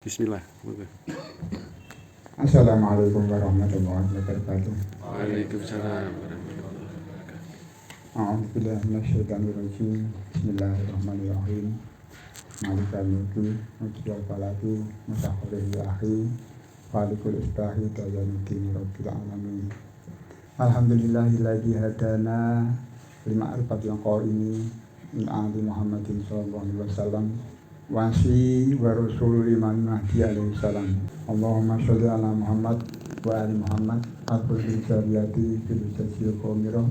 Bismillah. Assalamualaikum warahmatullahi wabarakatuh. Waalaikumsalam warahmatullahi wabarakatuh. A'udzubillahi minasyaitonirrajim. Bismillahirrahmanirrahim. Malikal mulki wal falaki mutahhiril ilahi falikul istahi tajamuddin rabbil alamin. Alhamdulillahilladzi hadana lima arfatil qaimi min ali Muhammadin sallallahu alaihi wasallam wasi wa rasul iman mahdi alaihi salam. Allahumma sholli ala Muhammad wa ali Muhammad aqul bil jariyati fil jasil qawmiro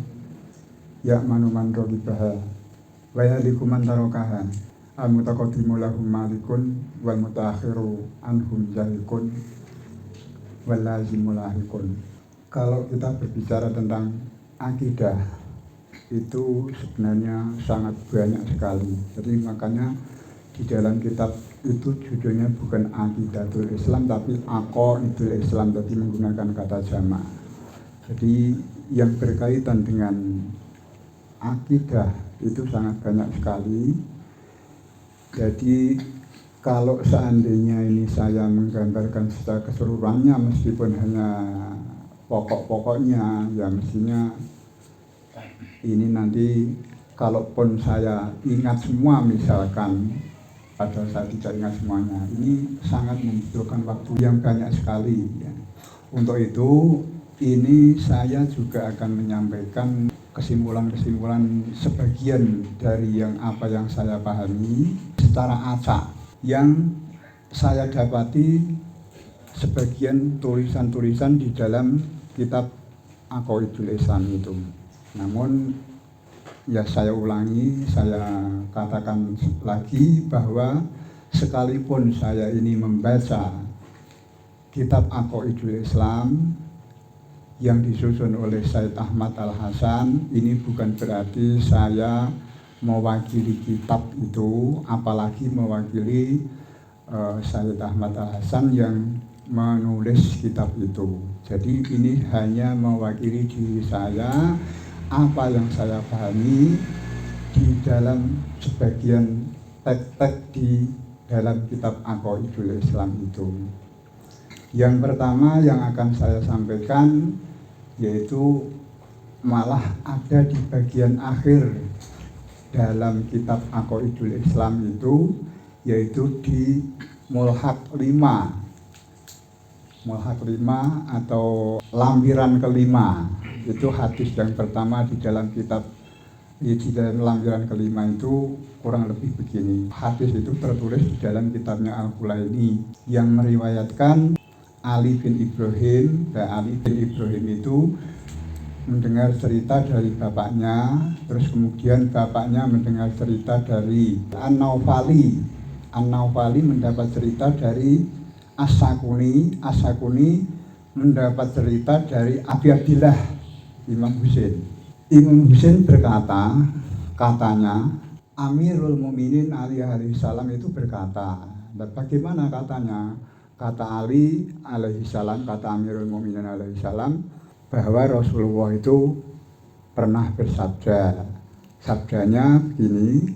ya manuman rogibaha wa yalikum man tarokaha al mutaqaddimu lahum malikun wal mutaakhiru anhum jahikun wal lazimu lahikun. Kalau kita berbicara tentang akidah itu sebenarnya sangat banyak sekali. Jadi makanya di dalam kitab itu judulnya bukan Aqidatul Islam tapi Aqaidul Islam, jadi menggunakan kata jamak. Jadi yang berkaitan dengan akidah itu sangat banyak sekali. Jadi kalau seandainya ini saya menggambarkan secara keseluruhannya meskipun hanya pokok-pokoknya, ya mestinya ini nanti kalaupun saya ingat semua misalkan, padahal saya tidak ingat semuanya, ini sangat membutuhkan waktu yang banyak sekali ya. Untuk itu ini saya juga akan menyampaikan kesimpulan-kesimpulan sebagian dari apa yang saya pahami secara acak, yang saya dapati sebagian tulisan-tulisan di dalam kitab Aqaidul Islam itu. Namun ya saya ulangi, saya katakan lagi bahwa sekalipun saya ini membaca kitab Aqaidul Islam yang disusun oleh Said Ahmad Al-Hasan, ini bukan berarti saya mewakili kitab itu, apalagi mewakili Said Ahmad Al-Hasan yang menulis kitab itu. Jadi ini hanya mewakili diri saya, apa yang saya pahami di dalam sebagian teks-teks di dalam kitab Aqaidul Islam itu. Yang pertama yang akan saya sampaikan yaitu malah ada di bagian akhir dalam kitab Aqaidul Islam itu, yaitu di mulhaq 5 atau lampiran kelima. Itu hadis yang pertama di dalam kitab, di dalam lampiran kelima itu kurang lebih begini. Hadis itu tertulis di dalam kitabnya Al-Kulaini yang meriwayatkan Ali bin Ibrahim. Ali bin Ibrahim itu mendengar cerita dari bapaknya, terus kemudian bapaknya mendengar cerita dari An-Naufali. An-Naufali mendapat cerita dari As-Sakuni. As-Sakuni mendapat cerita dari Abi Abdillah Imam Husain. Imam Husain berkata, katanya Amirul Mukminin Ali alaihissalam itu berkata. Dan bagaimana katanya? Kata Ali alaihissalam, kata Amirul Mukminin alaihissalam, bahwa Rasulullah itu pernah bersabda. Sabdanya begini,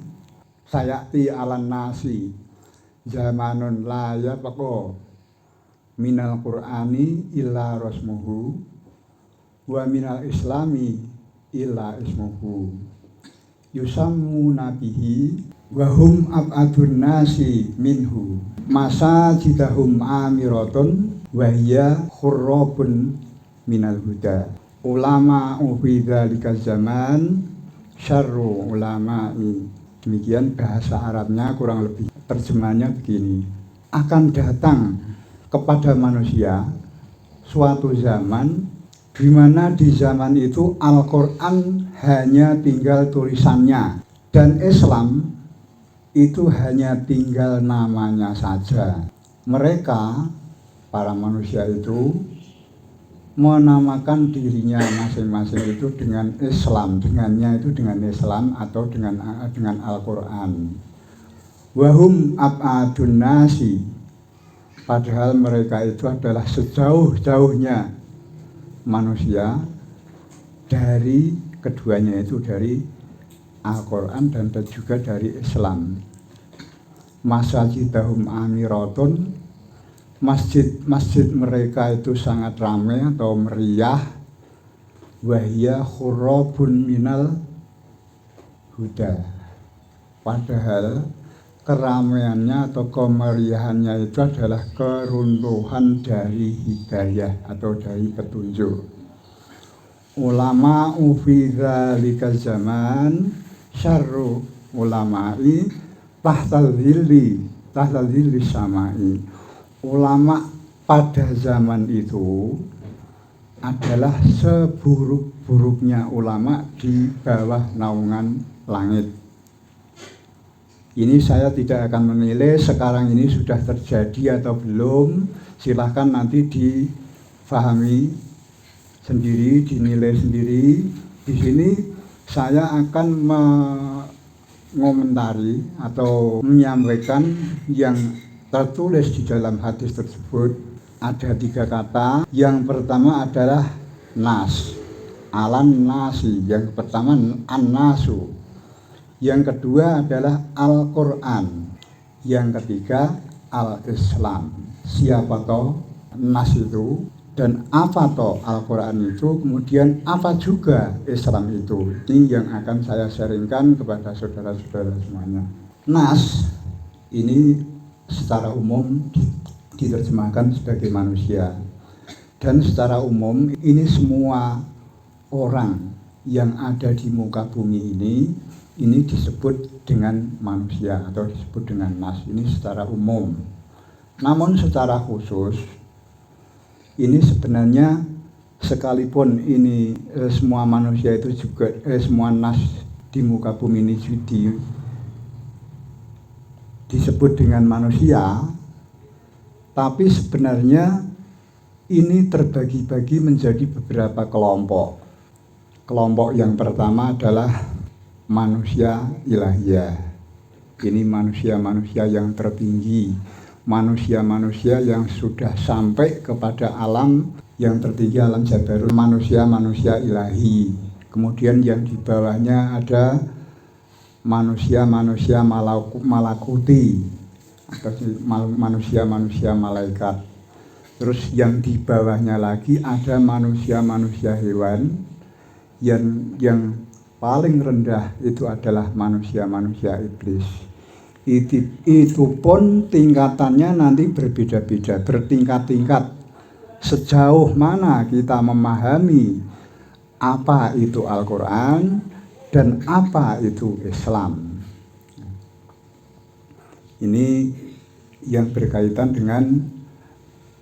sayati alan nasi zamanun la yabqa minal Qur'ani illa rasmuhu wa minal islami illa ismuhu yusammu nabihi wa hum ab'adun nasi minhu masajidahum amiratun wa hiya khurrabun minal huda ulama fi dzalika zaman syarru ulama'i. Demikian bahasa Arabnya, kurang lebih terjemahnya begini, akan datang kepada manusia suatu zaman di mana di zaman itu Al-Quran hanya tinggal tulisannya dan Islam itu hanya tinggal namanya saja. Mereka, para manusia itu menamakan dirinya masing-masing itu dengan Islam, dengannya itu dengan Islam atau dengan Al-Quran. Wahum ab'adun nasi, padahal mereka itu adalah sejauh-jauhnya manusia dari keduanya, itu dari Al-Quran dan juga dari Islam. Masajidahum amiratun masjid-masjid mereka itu sangat ramai atau meriah. Wahya khurabun minal huda. Padahal keramaiannya atau kemeriahannya itu adalah keruntuhan dari hidayah atau dari petunjuk. Ulama fi dzalika zaman syarru ulama'i tahtal dhilli samai. Ulama pada zaman itu adalah seburuk-buruknya ulama di bawah naungan langit. Ini saya tidak akan menilai sekarang ini sudah terjadi atau belum. Silahkan nanti difahami sendiri, dinilai sendiri. Di sini saya akan mengomentari atau menyampaikan yang tertulis di dalam hadis tersebut. Ada 3 kata. Yang pertama adalah nas, alan nasi. Yang pertama an-nasu. Yang kedua adalah Al-Quran. Yang ketiga Al-Islam. Siapa toh nas itu, dan apa toh Al-Quran itu, kemudian apa juga Islam itu. Ini yang akan saya sharingkan kepada saudara-saudara semuanya. Nas ini secara umum diterjemahkan sebagai manusia, dan secara umum ini semua orang yang ada di muka bumi ini disebut dengan manusia atau disebut dengan nas. Ini secara umum. Namun secara khusus ini sebenarnya sekalipun ini semua manusia itu juga semua nas di muka bumi ini disebut dengan manusia, tapi sebenarnya ini terbagi-bagi menjadi beberapa kelompok. Kelompok yang pertama adalah manusia ilahiyah. Ini manusia-manusia yang tertinggi, manusia-manusia yang sudah sampai kepada alam yang tertinggi, alam jabarut, manusia-manusia ilahi. Kemudian yang di bawahnya ada manusia-manusia malakuti atau manusia-manusia malaikat. Terus yang di bawahnya lagi ada manusia-manusia hewan. Yang paling rendah itu adalah manusia-manusia iblis. Itu pun tingkatannya nanti berbeda-beda, bertingkat-tingkat. Sejauh mana kita memahami apa itu Al-Quran dan apa itu Islam. Ini yang berkaitan dengan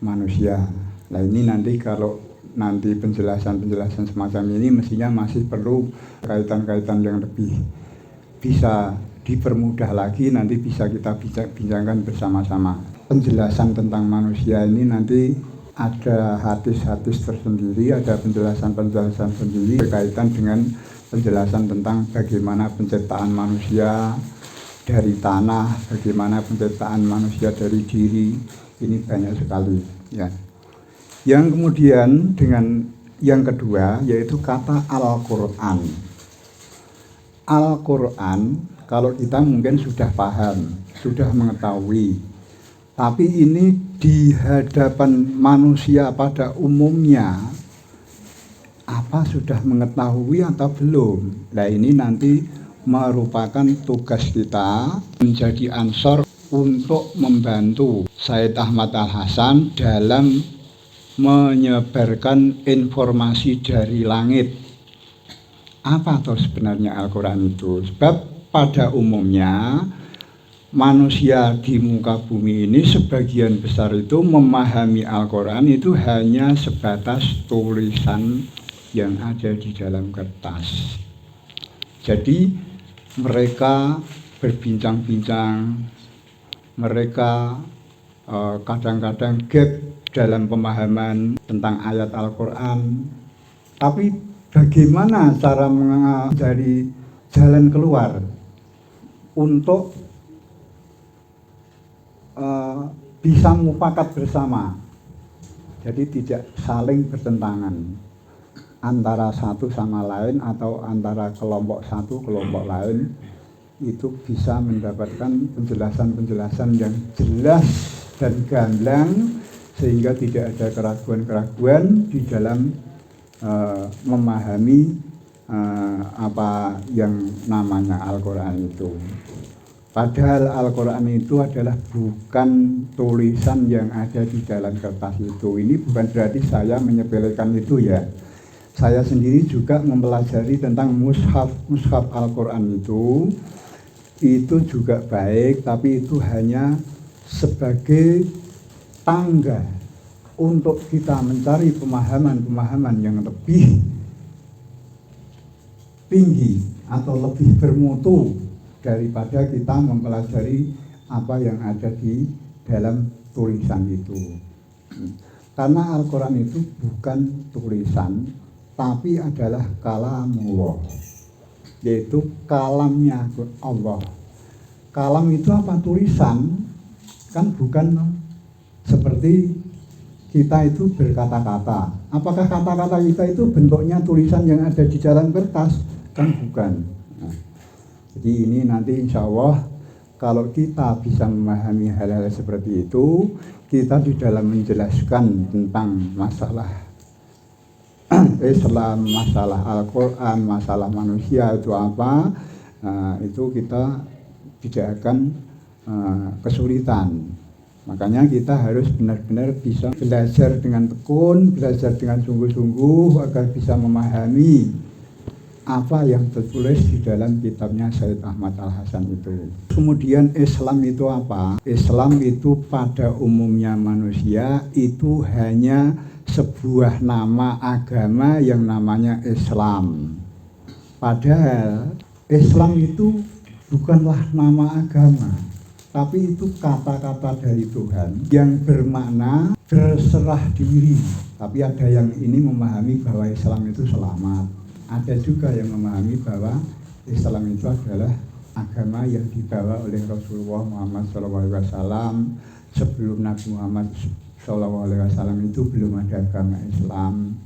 manusia. Nah ini nanti kalau nanti penjelasan semacam ini mestinya masih perlu kaitan-kaitan yang lebih bisa dipermudah lagi, nanti bisa kita bincangkan bersama-sama. Penjelasan tentang manusia ini nanti ada hadis-hadis tersendiri, ada penjelasan-penjelasan sendiri berkaitan dengan penjelasan tentang bagaimana penciptaan manusia dari tanah, bagaimana penciptaan manusia dari diri. Ini banyak sekali ya. Yang kemudian dengan yang kedua yaitu kata Al-Quran. Al-Quran kalau kita mungkin sudah paham, sudah mengetahui, tapi ini di hadapan manusia pada umumnya apa sudah mengetahui atau belum? Nah ini nanti merupakan tugas kita menjadi ansor untuk membantu Said Ahmad Al-Hasan dalam menyebarkan informasi dari langit. Apa toh sebenarnya Al-Quran itu? Sebab pada umumnya manusia di muka bumi ini sebagian besar itu memahami Al-Quran itu hanya sebatas tulisan yang ada di dalam kertas. Jadi mereka berbincang-bincang, mereka kadang-kadang gap dalam pemahaman tentang ayat Al-Quran. Tapi bagaimana cara mencari jalan keluar untuk bisa mufakat bersama, jadi tidak saling bertentangan antara satu sama lain atau antara kelompok satu kelompok lain, itu bisa mendapatkan penjelasan-penjelasan yang jelas dan gamblang sehingga tidak ada keraguan-keraguan di dalam memahami apa yang namanya Al-Quran itu. Padahal Al-Quran itu adalah bukan tulisan yang ada di dalam kertas itu. Ini bukan berarti saya menyepelekan itu ya. Saya sendiri juga mempelajari tentang mushaf Al-Quran itu juga baik, tapi itu hanya sebagai tangga untuk kita mencari pemahaman yang lebih tinggi atau lebih bermutu daripada kita mempelajari apa yang ada di dalam tulisan itu. Karena Al-Quran itu bukan tulisan, tapi adalah kalamullah, yaitu kalamnya Allah. Kalam itu apa? Tulisan, kan bukan seperti kita itu berkata-kata. Apakah kata-kata kita itu bentuknya tulisan yang ada di dalam kertas? Kan bukan. Nah, jadi ini nanti insya Allah kalau kita bisa memahami hal-hal seperti itu, kita di dalam menjelaskan tentang masalah Islam, masalah Al-Quran, masalah manusia itu apa, itu kita tidak akan kesulitan. Makanya kita harus benar-benar bisa belajar dengan tekun, belajar dengan sungguh-sungguh agar bisa memahami apa yang tertulis di dalam kitabnya Sayyid Ahmad Al-Hasan itu. Kemudian Islam itu apa? Islam itu pada umumnya manusia itu hanya sebuah nama agama yang namanya Islam. Padahal Islam itu bukanlah nama agama, tapi itu kata-kata dari Tuhan yang bermakna berserah diri. Tapi ada yang ini memahami bahwa Islam itu selamat. Ada juga yang memahami bahwa Islam itu adalah agama yang dibawa oleh Rasulullah Muhammad SAW. Sebelum Nabi Muhammad SAW itu belum ada agama Islam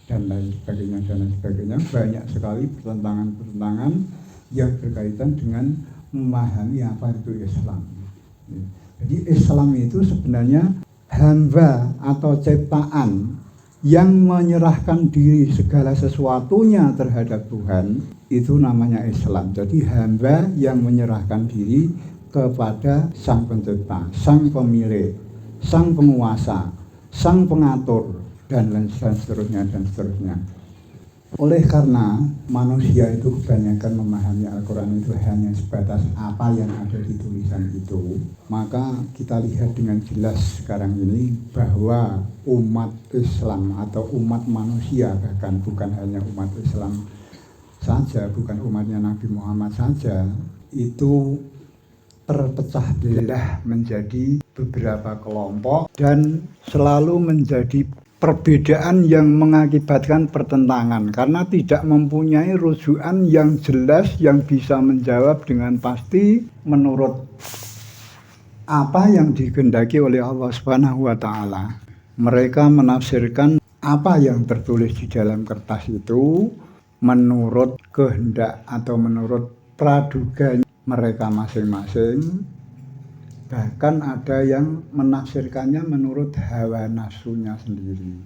dan lain sebagainya dan lain sebagainya. Banyak sekali pertentangan-pertentangan yang berkaitan dengan memahami apa itu Islam. Jadi Islam itu sebenarnya hamba atau ciptaan yang menyerahkan diri segala sesuatunya terhadap Tuhan, itu namanya Islam. Jadi hamba yang menyerahkan diri kepada Sang Pencipta, Sang Pemilik, Sang Penguasa, Sang Pengatur, dan seterusnya dan seterusnya. Oleh karena manusia itu kebanyakan memahami Al-Quran itu hanya sebatas apa yang ada di tulisan itu, maka kita lihat dengan jelas sekarang ini bahwa umat Islam atau umat manusia, bahkan bukan hanya umat Islam saja, bukan umatnya Nabi Muhammad saja, itu terpecah belah menjadi beberapa kelompok dan selalu menjadi perbedaan yang mengakibatkan pertentangan karena tidak mempunyai rujukan yang jelas yang bisa menjawab dengan pasti menurut apa yang dikehendaki oleh Allah Subhanahu wa taala. Mereka menafsirkan apa yang tertulis di dalam kertas itu menurut kehendak atau menurut praduga mereka masing-masing. Bahkan ada yang menafsirkannya menurut hawa nafsunya sendiri.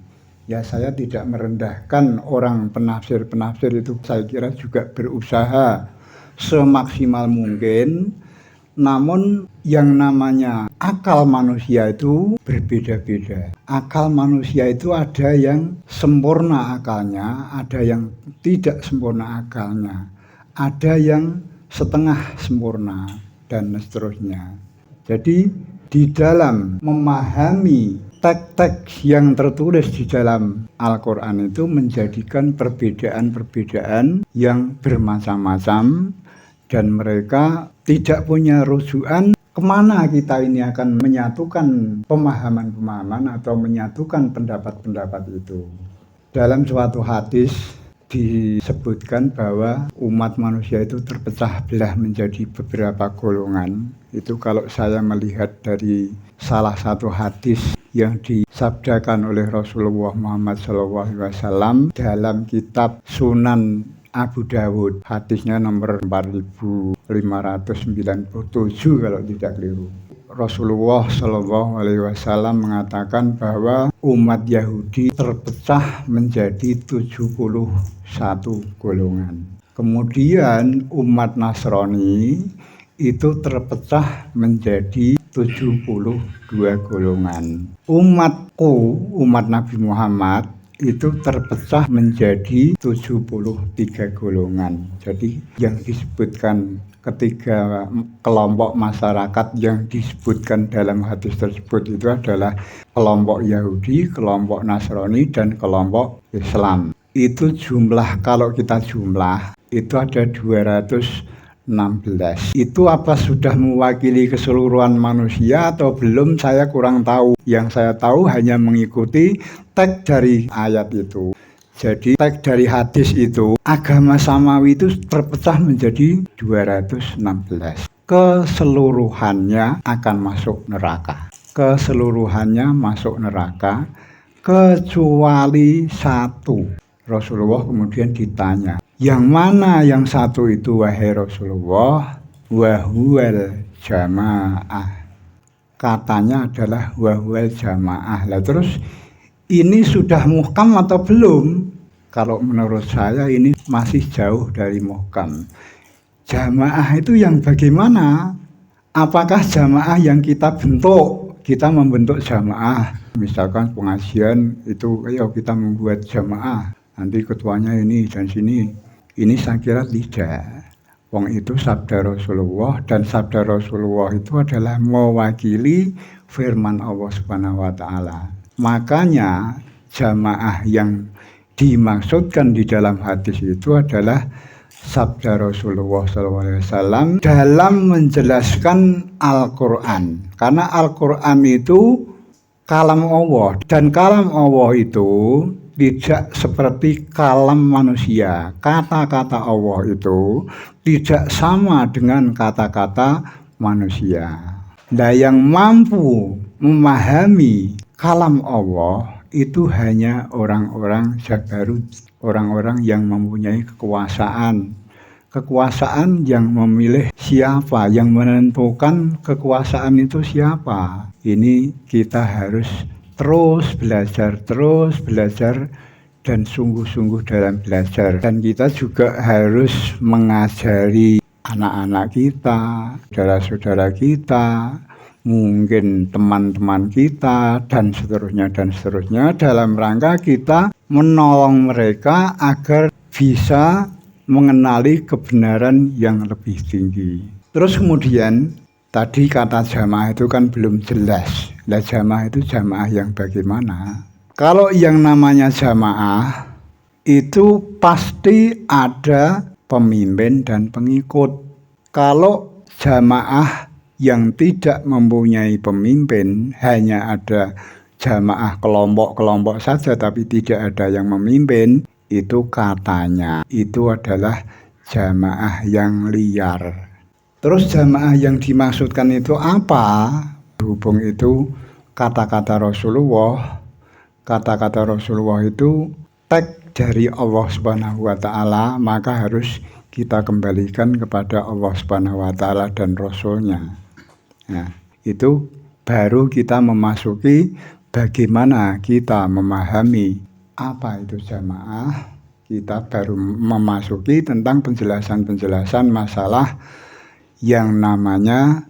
Ya, saya tidak merendahkan orang penafsir-penafsir itu, saya kira juga berusaha semaksimal mungkin. Namun yang namanya akal manusia itu berbeda-beda. Akal manusia itu ada yang sempurna akalnya, ada yang tidak sempurna akalnya, ada yang setengah sempurna, dan seterusnya. Jadi di dalam memahami teks-teks yang tertulis di dalam Al-Quran itu menjadikan perbedaan-perbedaan yang bermacam-macam dan mereka tidak punya rujukan kemana kita ini akan menyatukan pemahaman-pemahaman atau menyatukan pendapat-pendapat itu. Dalam suatu hadis disebutkan bahwa umat manusia itu terpecah belah menjadi beberapa golongan. Itu kalau saya melihat dari salah satu hadis yang disabdakan oleh Rasulullah Muhammad SAW dalam kitab Sunan Abu Dawud, hadisnya nomor 4597 kalau tidak keliru. Rasulullah Shallallahu Alaihi Wasallam mengatakan bahwa umat Yahudi terpecah menjadi 71 golongan. Kemudian umat Nasrani itu terpecah menjadi 72 golongan. Umatku, umat Nabi Muhammad itu terpecah menjadi 73 golongan. Jadi yang disebutkan ketiga kelompok masyarakat yang disebutkan dalam hadis tersebut itu adalah kelompok Yahudi, kelompok Nasrani, dan kelompok Islam. Itu jumlah, kalau kita jumlah itu ada 216. Itu apa sudah mewakili keseluruhan manusia atau belum, saya kurang tahu. Yang saya tahu hanya mengikuti teks dari ayat itu. Jadi teks dari hadis itu, agama samawi itu terpecah menjadi 216. Keseluruhannya akan masuk neraka. Keseluruhannya masuk neraka kecuali satu. Rasulullah kemudian ditanya, yang mana yang satu itu wahai Rasulullah? Wahwal jamaah. Katanya adalah wahwal jamaah. Lah terus ini sudah muhkam atau belum? Kalau menurut saya ini masih jauh dari muhkam. Jamaah itu yang bagaimana? Apakah jamaah yang kita bentuk? Kita membentuk jamaah. Misalkan pengajian itu, ayo kita membuat jamaah. Nanti ketuanya ini dan sini. Ini saya kira tidak. Wong itu sabda Rasulullah, dan sabda Rasulullah itu adalah mewakili firman Allah Subhanahu wa taala. Makanya jamaah yang dimaksudkan di dalam hadis itu adalah sabda Rasulullah SAW dalam menjelaskan Al-Quran. Karena Al-Quran itu kalam Allah, dan kalam Allah itu tidak seperti kalam manusia. Kata-kata Allah itu tidak sama dengan kata-kata manusia. Nah, yang mampu memahami kalam Allah itu hanya orang-orang jabarut, orang-orang yang mempunyai kekuasaan. Kekuasaan yang memilih siapa, yang menentukan kekuasaan itu siapa. Ini kita harus terus belajar dan sungguh-sungguh dalam belajar. Dan kita juga harus mengajari anak-anak kita, saudara-saudara kita, mungkin teman-teman kita, dan seterusnya dalam rangka kita menolong mereka agar bisa mengenali kebenaran yang lebih tinggi. Terus kemudian tadi kata jamaah itu kan belum jelas. Lah jamaah itu jamaah yang bagaimana? Kalau yang namanya jamaah itu pasti ada pemimpin dan pengikut. Kalau jamaah yang tidak mempunyai pemimpin, hanya ada jamaah kelompok-kelompok saja tapi tidak ada yang memimpin, itu katanya itu adalah jamaah yang liar. Terus jamaah yang dimaksudkan itu apa? Berhubung itu kata-kata Rasulullah itu teks dari Allah Subhanahu wa taala, maka harus kita kembalikan kepada Allah Subhanahu wa taala dan Rasulnya. Nah, itu baru kita memasuki bagaimana kita memahami apa itu jamaah. Kita baru memasuki tentang penjelasan-penjelasan masalah yang namanya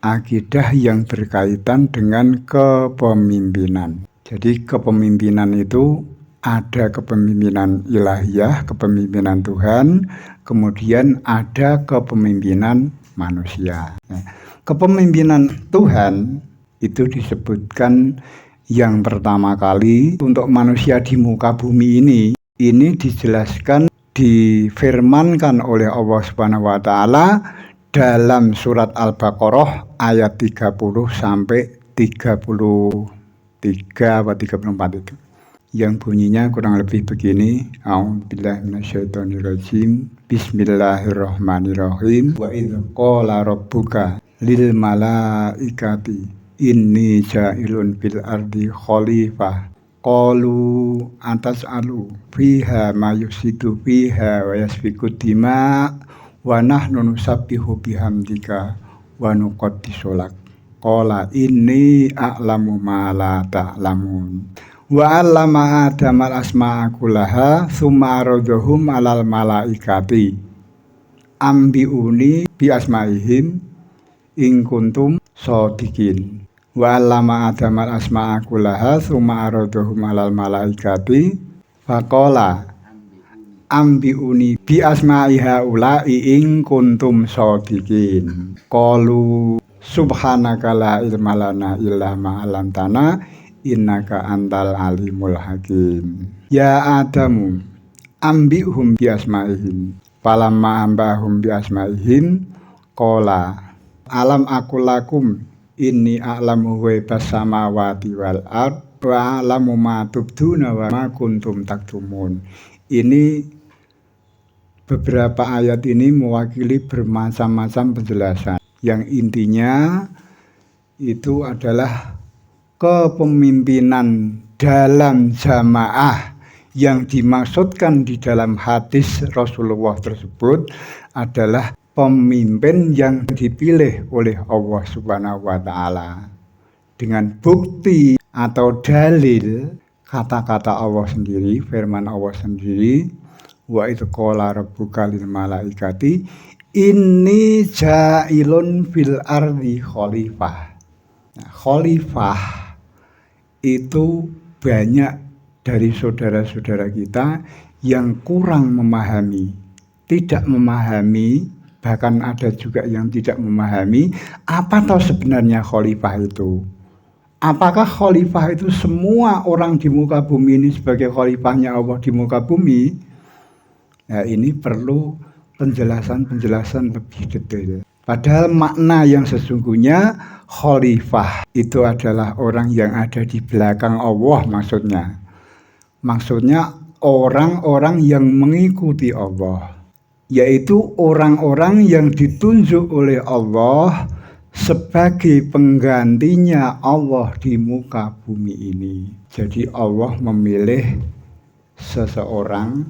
akidah yang berkaitan dengan kepemimpinan. Jadi kepemimpinan itu ada kepemimpinan ilahiyah, kepemimpinan Tuhan, kemudian ada kepemimpinan manusia. Kepemimpinan Tuhan itu disebutkan yang pertama kali untuk manusia di muka bumi ini dijelaskan, difirmankan oleh Allah Subhanahu wa taala dalam surat Al-Baqarah ayat 30 sampai 33 atau 34 itu. Yang bunyinya kurang lebih begini. A'udzubillahi minasyaitonirrajim. Bismillahirrahmanirrahim. Wa idz qala rabbuka lil malaikati inni ja'ilun fil ardi khalifah qalu atas'alu fiha ma yusidu fiha wa yasfiku dima wa nahnu nusabbihu bihamdika wa nuqaddisu lak. Qala inni a'lamu ma la ta'lamun. Wa 'allama Adamal asma'a kullaha tsumma aradahum 'alal malaikati. Ambiuni bi asma'ihim in kuntum shodiqin. Wa 'allama Adamal asma'a kullaha tsumma aradahum 'alal malaikati faqala ambiuni bi asma'i haula'i in kuntum shodiqin. Qalu subhanaka la ilma lana illa ma 'allamtana innaka antal alimul hakim. Ya Adamu ambihum bi asma'ihim. Falamma ambahum bi asma'ihim qala alam aqul lakum inni a'lamu ghaibas samawati wal ard wa a'lamu ma tubduna wa ma kuntum taktumun. Ini beberapa ayat ini mewakili bermacam-macam penjelasan. Yang intinya itu adalah kepemimpinan dalam jamaah. Yang dimaksudkan di dalam hadis Rasulullah tersebut adalah pemimpin yang dipilih oleh Allah Subhanahu wa Ta'ala dengan bukti atau dalil kata-kata Allah sendiri, firman Allah sendiri, wa itu qala rabbuka lil malaikati inni ja'ilun fil ardi khalifah. Nah, khalifah itu banyak dari saudara-saudara kita yang kurang memahami, tidak memahami, bahkan ada juga yang tidak memahami apa tahu sebenarnya khalifah itu. Apakah khalifah itu semua orang di muka bumi ini sebagai khalifahnya Allah di muka bumi? Nah, ini perlu penjelasan lebih detail. Padahal makna yang sesungguhnya khalifah itu adalah orang yang ada di belakang Allah maksudnya. Maksudnya orang-orang yang mengikuti Allah. Yaitu orang-orang yang ditunjuk oleh Allah sebagai penggantinya Allah di muka bumi ini. Jadi Allah memilih seseorang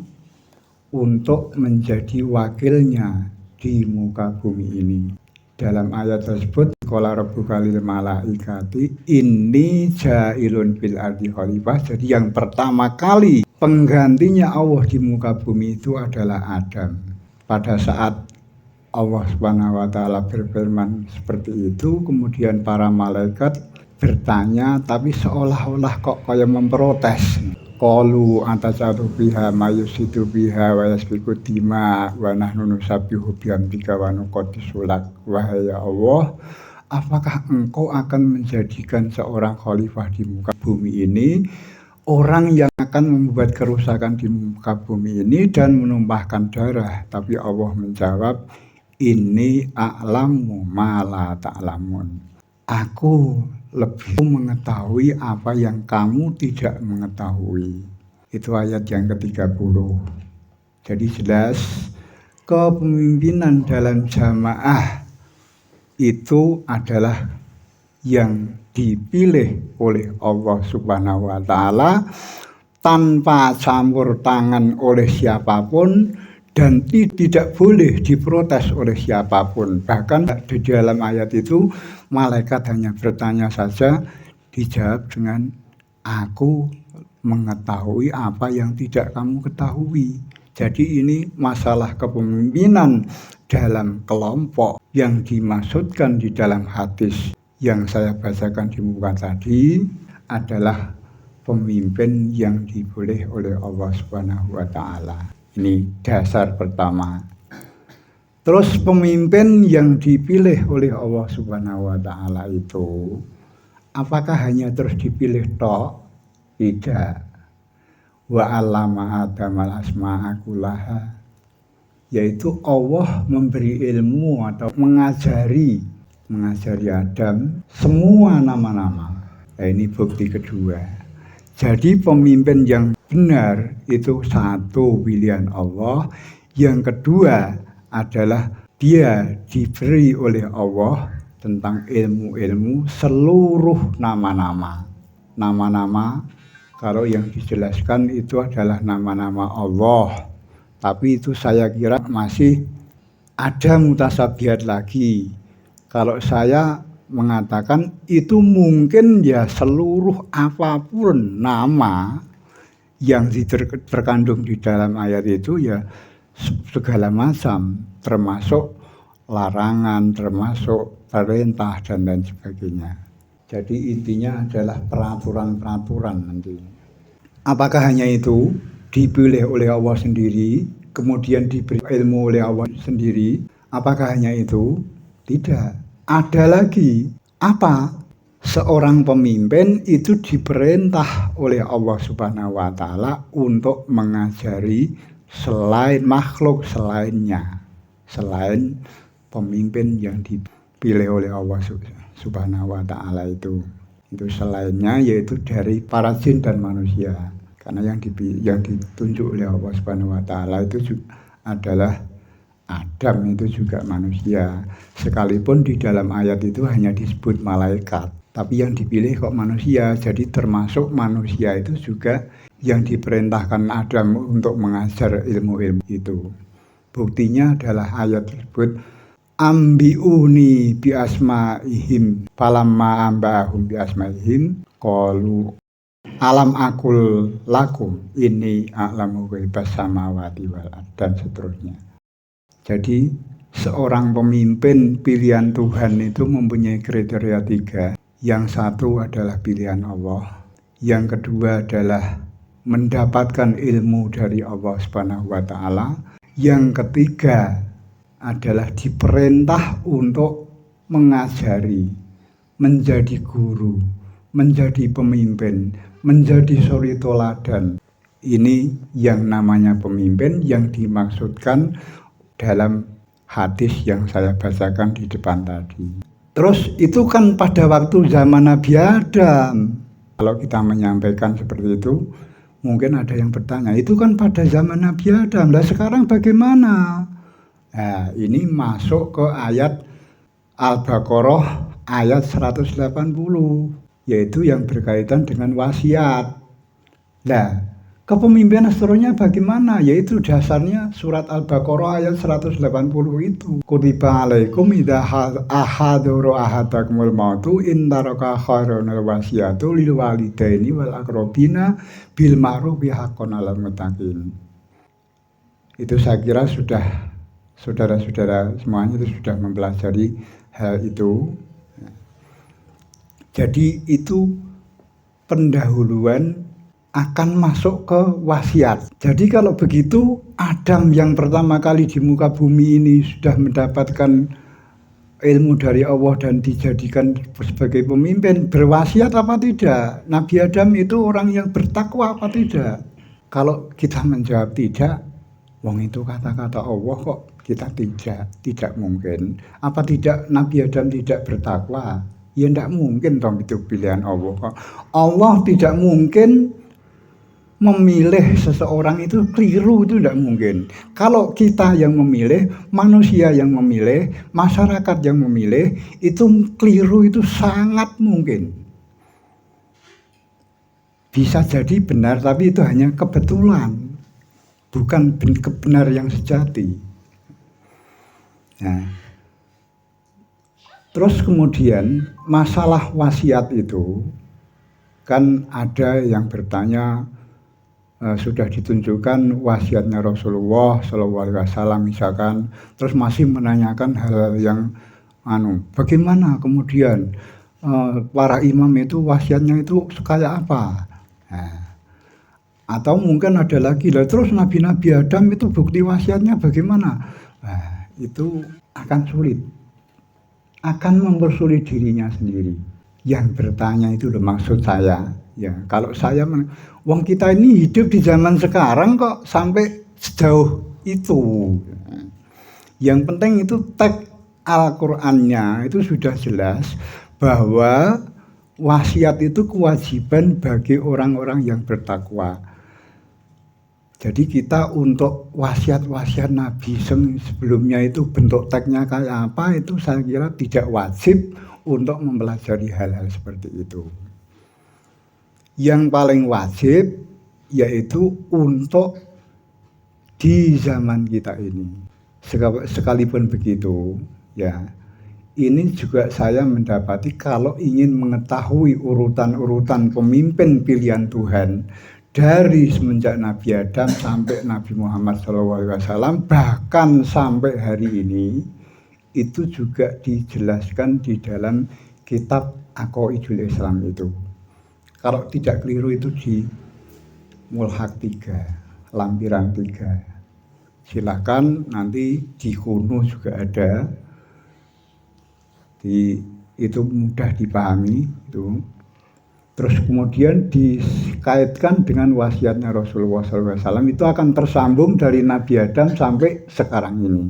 untuk menjadi wakilnya di muka bumi ini. Dalam ayat tersebut, qala rabbuka lil malaikati inni ja'ilun fil ardi khalifah. Jadi yang pertama kali penggantinya Allah di muka bumi itu adalah Adam. Pada saat Allah Subhanahu wa Ta'ala berfirman seperti itu, kemudian para malaikat bertanya tapi seolah-olah kok kayak memprotes. Qalu antasatu biha mayusidu biha wa yasbiku dima wa nahnu nusabbihu bihamdika wa nuqaddisu lak. Wahai Allah, apakah engkau akan menjadikan seorang khalifah di muka bumi ini, orang yang akan membuat kerusakan di muka bumi ini dan menumpahkan darah? Tapi Allah menjawab, ini a'lamu ma la ta'lamun. Aku lebih mengetahui apa yang kamu tidak mengetahui. Itu ayat yang ke-30. Jadi jelas kepemimpinan dalam jamaah itu adalah yang dipilih oleh Allah Subhanahu wa Ta'ala tanpa campur tangan oleh siapapun dan tidak boleh diprotes oleh siapapun. Bahkan di dalam ayat itu malaikat hanya bertanya saja, dijawab dengan aku mengetahui apa yang tidak kamu ketahui. Jadi ini masalah kepemimpinan dalam kelompok yang dimaksudkan di dalam hadis yang saya bacakan di muka tadi adalah pemimpin yang dipilih oleh Allah Subhanahu wa Ta'ala. Ini dasar pertama. Terus pemimpin yang dipilih oleh Allah Subhanahu wa Ta'ala itu apakah hanya terus dipilih tok? Tidak. Wa 'allama Adamal asma'a kullaha, yaitu Allah memberi ilmu atau mengajari Adam semua nama-nama. Nah, ini bukti kedua. Jadi pemimpin yang benar itu satu, pilihan Allah. Yang kedua adalah dia diberi oleh Allah tentang ilmu-ilmu seluruh nama-nama. Nama-nama kalau yang dijelaskan itu adalah nama-nama Allah. Tapi itu saya kira masih ada mutasabihat lagi. Kalau saya mengatakan itu mungkin ya seluruh apapun nama yang terkandung di dalam ayat itu ya segala macam, termasuk larangan, termasuk perintah dan lain sebagainya. Jadi intinya adalah peraturan-peraturan nanti. Apakah hanya itu dipilih oleh Allah sendiri, kemudian diberi ilmu oleh Allah sendiri? Apakah hanya itu? Tidak. Ada lagi, apa? Seorang pemimpin itu diperintah oleh Allah Subhanahu wa Ta'ala untuk mengajari selain makhluk selainnya, selain pemimpin yang dipilih oleh Allah Subhanahu wa Ta'ala itu selainnya, yaitu dari para jin dan manusia. Karena yang ditunjuk oleh Allah Subhanahu wa Ta'ala itu adalah Adam, itu juga manusia. Sekalipun di dalam ayat itu hanya disebut malaikat, tapi yang dipilih kok manusia. Jadi termasuk manusia itu juga yang diperintahkan Adam untuk mengajar ilmu-ilmu itu. Buktinya adalah ayat tersebut, ambiuni bi asmaihim falamma ambahum bi asmaihim qalu alam akul lakum ini a'lamu ghaibas samawati wal ard, dan seterusnya. Jadi seorang pemimpin pilihan Tuhan itu mempunyai kriteria 3. Yang satu adalah pilihan Allah, yang kedua adalah mendapatkan ilmu dari Allah Subhanahu wa Ta'ala, yang ketiga adalah diperintah untuk mengajari, menjadi guru, menjadi pemimpin, menjadi suri toladan. Ini yang namanya pemimpin yang dimaksudkan dalam hadis yang saya bacakan di depan tadi. Terus itu kan pada waktu zaman Nabi Adam. Kalau kita menyampaikan seperti itu, mungkin ada yang bertanya, itu kan pada zaman Nabi Adam. Lah sekarang bagaimana? Nah, ini masuk ke ayat Al-Baqarah ayat 180, yaitu yang berkaitan dengan wasiat. Nah, kepemimpinan seterusnya bagaimana? Yaitu dasarnya surat Al-Baqarah ayat 180 itu. Kutiba alaikum idza ahaduru ahadakumul mautu in taraka khairunal wasiyatu lil walidaini wal aqrabina bil ma'ruf haqqan 'alal muttaqin. Itu saya kira sudah saudara-saudara semuanya itu sudah mempelajari hal itu. Jadi itu pendahuluan akan masuk ke wasiat. Jadi kalau begitu Adam yang pertama kali di muka bumi ini sudah mendapatkan ilmu dari Allah dan dijadikan sebagai pemimpin, berwasiat apa tidak? Nabi Adam itu orang yang bertakwa apa tidak? Kalau kita menjawab tidak, wong itu kata-kata Allah kok, kita tidak mungkin. Apa tidak Nabi Adam tidak bertakwa? Ya tidak mungkin dong, itu pilihan Allah kok. Allah tidak mungkin memilih seseorang itu keliru, itu tidak mungkin. Kalau kita yang memilih, manusia yang memilih, masyarakat yang memilih, itu keliru, itu sangat mungkin. Bisa jadi benar, tapi itu hanya kebetulan, bukan kebenar yang sejati. Nah, terus kemudian masalah wasiat itu, kan ada yang bertanya, sudah ditunjukkan wasiatnya Rasulullah SAW misalkan, terus masih menanyakan hal yang bagaimana kemudian para imam itu wasiatnya itu kayak apa? Nah, atau mungkin ada lagi lah, terus Nabi Adam itu bukti wasiatnya bagaimana? Nah, itu akan sulit, akan mempersulit dirinya sendiri. Yang bertanya itu maksud saya, ya kalau saya wong kita ini hidup di zaman sekarang kok sampai sejauh itu. Yang penting itu teks Al-Qur'annya itu sudah jelas bahwa wasiat itu kewajiban bagi orang-orang yang bertakwa. Jadi kita untuk wasiat-wasiat Nabi sebelumnya itu bentuk teksnya kayak apa, itu saya kira tidak wajib untuk mempelajari hal-hal seperti itu. Yang paling wajib yaitu untuk di zaman kita ini. Sekalipun begitu, ya, ini juga saya mendapati kalau ingin mengetahui urutan-urutan pemimpin pilihan Tuhan dari semenjak Nabi Adam sampai Nabi Muhammad SAW, bahkan sampai hari ini, itu juga dijelaskan di dalam kitab Aqaidul Islam itu. Kalau tidak keliru itu di Mulhaq 3, lampiran 3. Silakan nanti di kuno juga ada. Itu mudah dipahami itu. Terus kemudian dikaitkan dengan wasiatnya Rasulullah SAW, itu akan tersambung dari Nabi Adam sampai sekarang ini.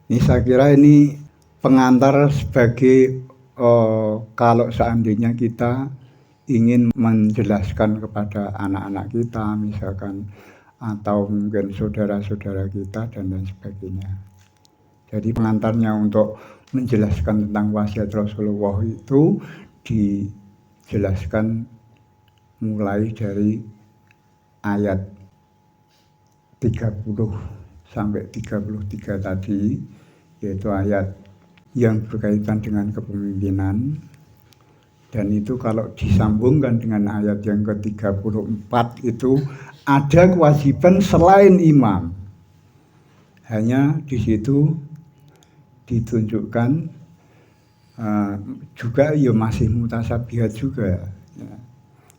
Ini saya kira ini pengantar sebagai kalau seandainya kita ingin menjelaskan kepada anak-anak kita misalkan, atau mungkin saudara-saudara kita dan lain sebagainya. Jadi pengantarnya untuk menjelaskan tentang wasiat Rasulullah itu dijelaskan mulai dari ayat 30 sampai 33 tadi, yaitu ayat yang berkaitan dengan kepemimpinan. Dan itu kalau disambungkan dengan ayat yang ke-34 itu ada kewajiban selain imam. Hanya di situ ditunjukkan juga ya masih mutasabihat juga,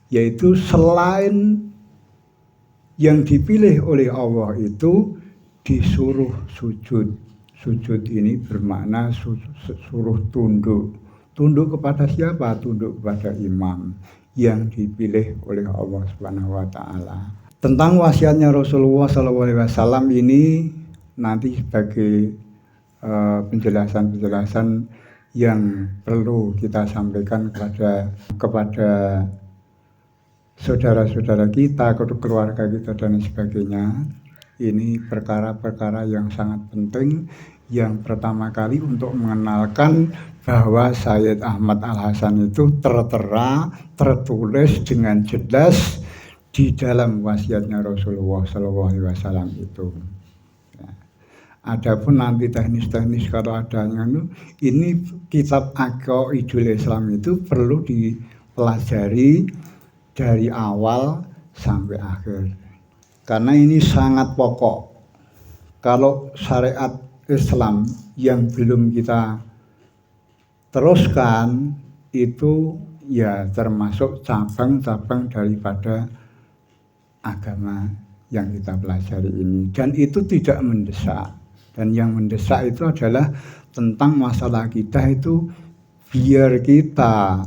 yaitu selain yang dipilih oleh Allah itu disuruh sujud. Sujud ini bermakna suruh tunduk. Tunduk kepada siapa? Tunduk kepada imam yang dipilih oleh Allah Subhanahu wa taala. Tentang wasiatnya Rasulullah SAW ini nanti sebagai penjelasan-penjelasan yang perlu kita sampaikan kepada saudara-saudara kita, keluarga kita dan sebagainya. Ini perkara-perkara yang sangat penting. Yang pertama kali untuk mengenalkan bahwa Sayyid Ahmad Al-Hasan itu tertera, tertulis dengan jelas di dalam wasiatnya Rasulullah SAW itu. Adapun nanti teknis-teknis kalau adanya ini kitab Aqaidul Islam itu perlu dipelajari dari awal sampai akhir. Karena ini sangat pokok. Kalau syariat Islam yang belum kita teruskan itu ya termasuk cabang-cabang daripada agama yang kita pelajari ini. Dan itu tidak mendesak. Dan yang mendesak itu adalah tentang masalah kita itu biar kita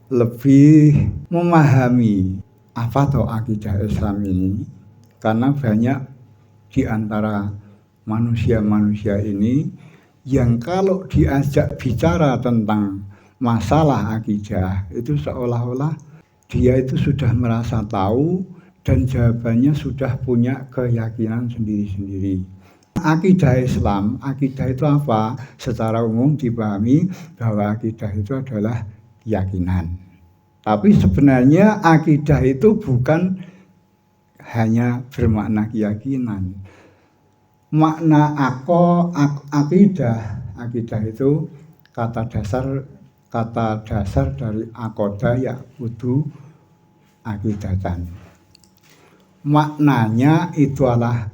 lebih memahami apa toh akidah Islam ini. Karena banyak di antara manusia-manusia ini yang kalau diajak bicara tentang masalah akidah itu seolah-olah dia itu sudah merasa tahu dan jawabannya sudah punya keyakinan sendiri-sendiri. Akidah Islam, akidah itu apa? Secara umum dipahami bahwa akidah itu adalah keyakinan. Tapi sebenarnya akidah itu bukan hanya bermakna keyakinan. Makna akidah itu kata dasar dari aqoda ya'budu akidatan. Maknanya itu adalah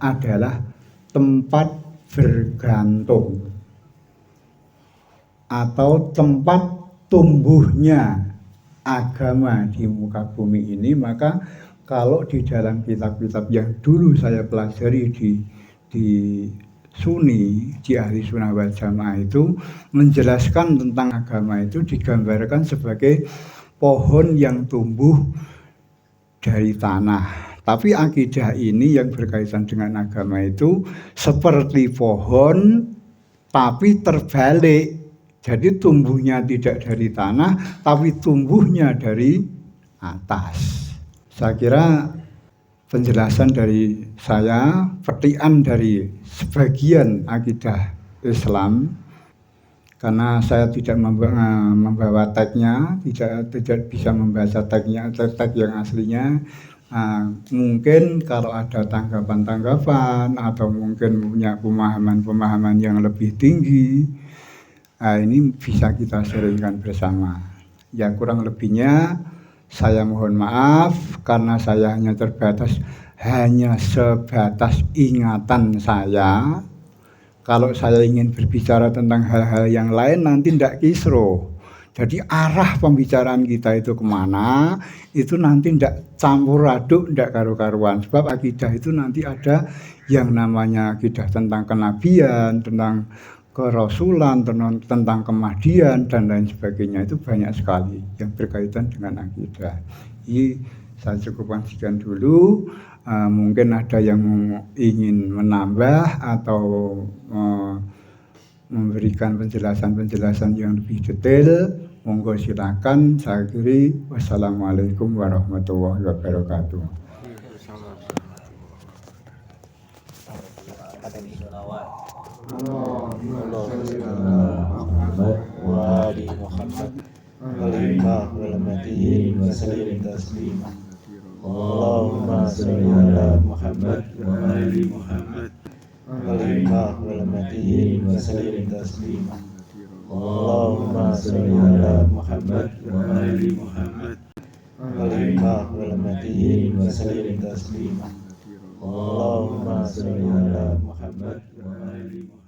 tempat bergantung atau tempat tumbuhnya agama di muka bumi ini. Maka kalau di dalam kitab-kitab yang dulu saya pelajari di Sunni, di Ahli Sunnah wal Jamaah itu menjelaskan tentang agama itu digambarkan sebagai pohon yang tumbuh dari tanah. Tapi akidah ini yang berkaitan dengan agama itu seperti pohon tapi terbalik. Jadi tumbuhnya tidak dari tanah tapi tumbuhnya dari atas. Saya kira penjelasan dari saya, petikan dari sebagian akidah Islam, karena saya tidak membawa teksnya, tidak bisa membaca teksnya, teks yang aslinya. Mungkin kalau ada tanggapan-tanggapan atau mungkin punya pemahaman-pemahaman yang lebih tinggi, Nah, ini bisa kita sharingkan bersama. Ya kurang lebihnya saya mohon maaf karena saya hanya sebatas ingatan saya. Kalau saya ingin berbicara tentang hal-hal yang lain nanti tidak kisruh. Jadi arah pembicaraan kita itu kemana, itu nanti tidak campur aduk, tidak karu-karuan. Sebab akidah itu nanti ada yang namanya akidah tentang kenabian, tentang kerasulan, tentang kemahdian, dan lain sebagainya. Itu banyak sekali yang berkaitan dengan akidah. Jadi saya cukupkan sekian dulu. Mungkin ada yang ingin menambah atau memberikan penjelasan-penjelasan yang lebih detail, monggo silakan. Saya akhiri, wassalamualaikum warahmatullahi wabarakatuh. Allahumma sholli ala Muhammad wa ali Muhammad. Kalimah wal matihin wa sallim taslima. Allahumma sholli ala Muhammad wa ali Muhammad. Kalimah wal matihin wa sallim taslima. Allahumma sholli ala Muhammad wa ali Muhammad.